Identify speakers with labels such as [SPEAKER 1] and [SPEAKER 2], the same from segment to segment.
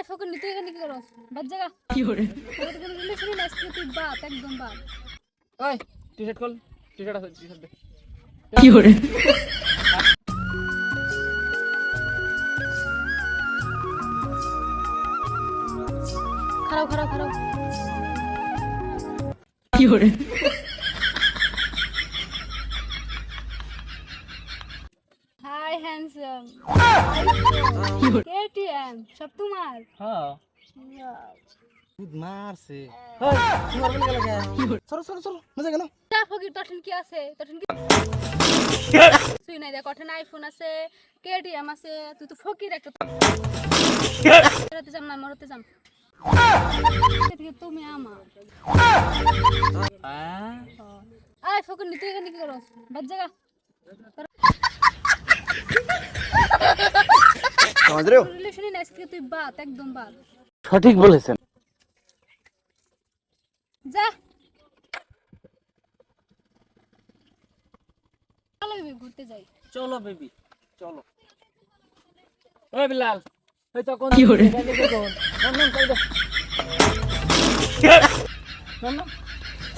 [SPEAKER 1] ফোকন নিতে এখানে কি করছ বাদ জায়গা
[SPEAKER 2] কি করে
[SPEAKER 1] তোর কোনো রিলেশনই নাই তুই বাত একদম বাত
[SPEAKER 3] ওই টি-শার্ট খোল টি-শার্ট আছে টি-শার্ট দে
[SPEAKER 2] কি করে
[SPEAKER 1] খারাপ খারাপ খারাপ
[SPEAKER 2] কি করে
[SPEAKER 1] হাই হ্যান্ডসাম
[SPEAKER 2] কি করে
[SPEAKER 1] কেটিএম সব তোমার
[SPEAKER 3] হ্যাঁ
[SPEAKER 1] Wow.
[SPEAKER 3] খুদ মারছে ওই তোমার বলে গেল কে সরো সরো সরো মজা কেন
[SPEAKER 1] যা ফকির তখন কি আছে তখন কি তুই নাই দেখ কঠন আইফোন আছে কেটিএম আছে তুই তো ফকির একটা হতে যাম না মরতে যাম তুমি আমার আয় ফকির নিতে এখানে কি করছ বাদ জায়গা
[SPEAKER 3] সমাজ রে
[SPEAKER 1] রিলেশনই নাই তুই বাত একদম বাত
[SPEAKER 3] সঠিক বলেছেন
[SPEAKER 1] যা চলো ঘুরতে যাই
[SPEAKER 3] চলো বেবি চলো ওই বিলাল ওই তো কোন
[SPEAKER 2] কি করে?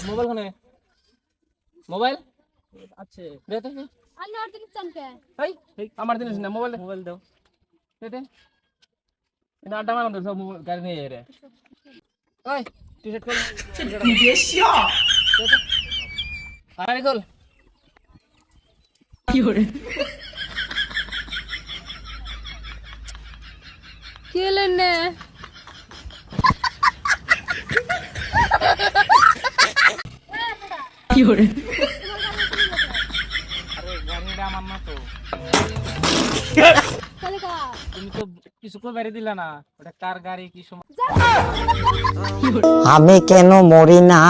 [SPEAKER 3] মোবাইল কোনে মোবাইল আছে দে তো
[SPEAKER 1] আর না আর চামকে
[SPEAKER 3] এই আমার জিনিস না মোবাইল দাও দে দে এটা আড্ডা মারাম তো সব গাড়ি নিয়ে রে ওই টি-শার্ট খোল আরে খোল
[SPEAKER 2] কি করে
[SPEAKER 1] কি লেনে
[SPEAKER 2] কি করে
[SPEAKER 3] আরে গাড়িটা আমার না তো
[SPEAKER 1] চলে কা
[SPEAKER 3] তুমি তো কিছু কই বাইরে দিলা না ওটা কার গাড়ি কি সময়
[SPEAKER 4] আমি কেন মরি না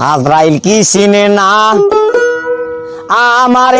[SPEAKER 4] আজরাইল কি চিনে না আমার